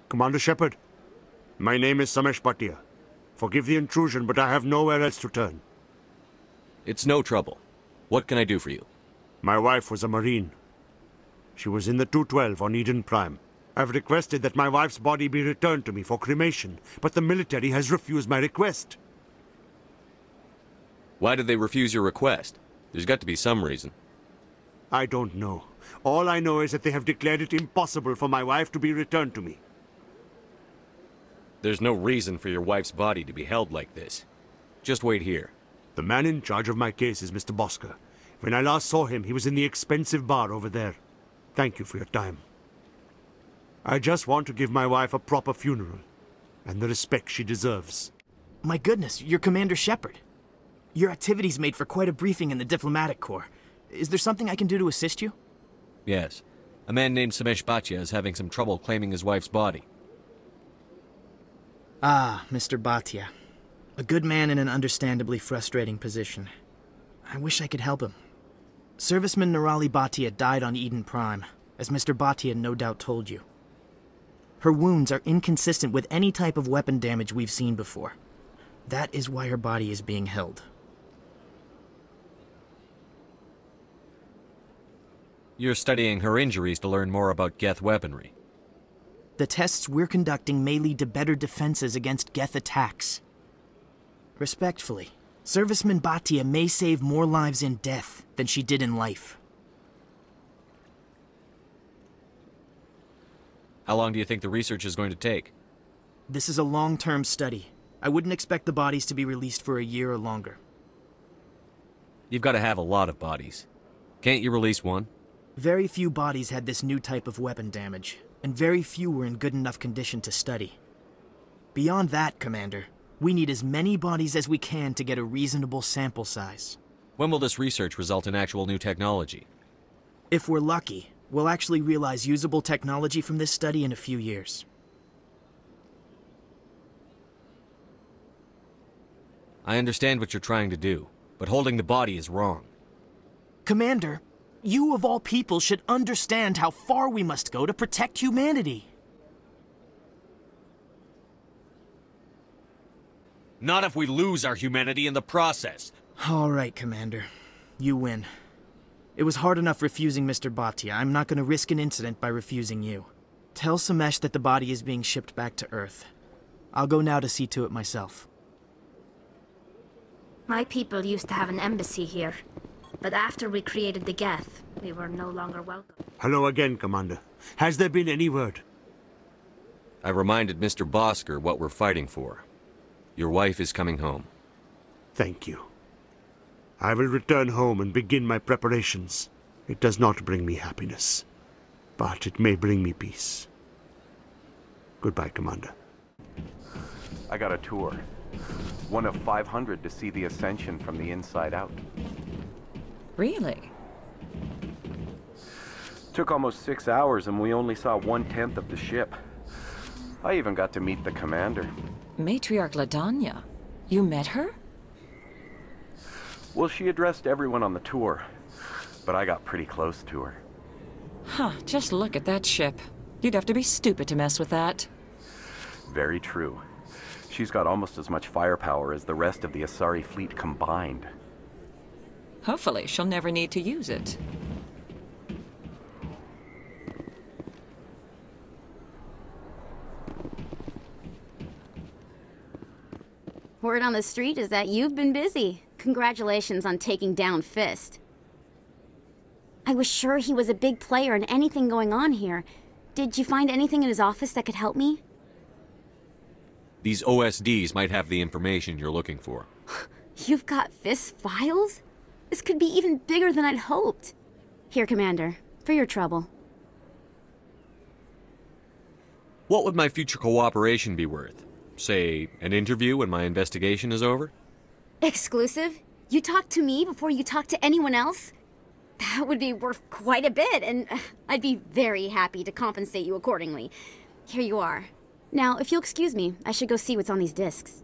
Commander Shepard, my name is Samesh Bathia. Forgive the intrusion, but I have nowhere else to turn. It's no trouble. What can I do for you? My wife was a Marine. She was in the 212 on Eden Prime. I've requested that my wife's body be returned to me for cremation, but the military has refused my request. Why did they refuse your request? There's got to be some reason. I don't know. All I know is that they have declared it impossible for my wife to be returned to me. There's no reason for your wife's body to be held like this. Just wait here. The man in charge of my case is Mr. Bosker. When I last saw him, he was in the expensive bar over there. Thank you for your time. I just want to give my wife a proper funeral, and the respect she deserves. My goodness, you're Commander Shepard. Your activities made for quite a briefing in the Diplomatic Corps. Is there something I can do to assist you? Yes. A man named Samesh Bathia is having some trouble claiming his wife's body. Ah, Mr. Bathia. A good man in an understandably frustrating position. I wish I could help him. Serviceman Nirali Bhatia died on Eden Prime, as Mr. Bathia no doubt told you. Her wounds are inconsistent with any type of weapon damage we've seen before. That is why her body is being held. You're studying her injuries to learn more about Geth weaponry. The tests we're conducting may lead to better defenses against Geth attacks. Respectfully, Serviceman Bhatia may save more lives in death than she did in life. How long do you think the research is going to take? This is a long-term study. I wouldn't expect the bodies to be released for a year or longer. You've got to have a lot of bodies. Can't you release one? Very few bodies had this new type of weapon damage, and very few were in good enough condition to study. Beyond that, Commander, we need as many bodies as we can to get a reasonable sample size. When will this research result in actual new technology? If we're lucky, we'll actually realize usable technology from this study in a few years. I understand what you're trying to do, but holding the body is wrong. Commander, you of all people should understand how far we must go to protect humanity. Not if we lose our humanity in the process. All right, Commander. You win. It was hard enough refusing Mr. Bhatia. I'm not going to risk an incident by refusing you. Tell Samesh that the body is being shipped back to Earth. I'll go now to see to it myself. My people used to have an embassy here, but after we created the Geth, we were no longer welcome. Hello again, Commander. Has there been any word? I reminded Mr. Bosker what we're fighting for. Your wife is coming home. Thank you. I will return home and begin my preparations. It does not bring me happiness, but it may bring me peace. Goodbye, Commander. I got a tour. One of 500 to see the Ascension from the inside out. Really? Took almost 6 hours and we only saw 1/10 of the ship. I even got to meet the commander. Matriarch Ladanya. You met her? Well, she addressed everyone on the tour, but I got pretty close to her. Huh, just look at that ship. You'd have to be stupid to mess with that. Very true. She's got almost as much firepower as the rest of the Asari fleet combined. Hopefully, she'll never need to use it. Word on the street is that you've been busy. Congratulations on taking down Fist. I was sure he was a big player in anything going on here. Did you find anything in his office that could help me? These OSDs might have the information you're looking for. You've got Fist's files? This could be even bigger than I'd hoped. Here, Commander, for your trouble. What would my future cooperation be worth? Say, an interview when my investigation is over? Exclusive? You talk to me before you talk to anyone else? That would be worth quite a bit, and I'd be very happy to compensate you accordingly. Here you are. Now, if you'll excuse me, I should go see what's on these discs.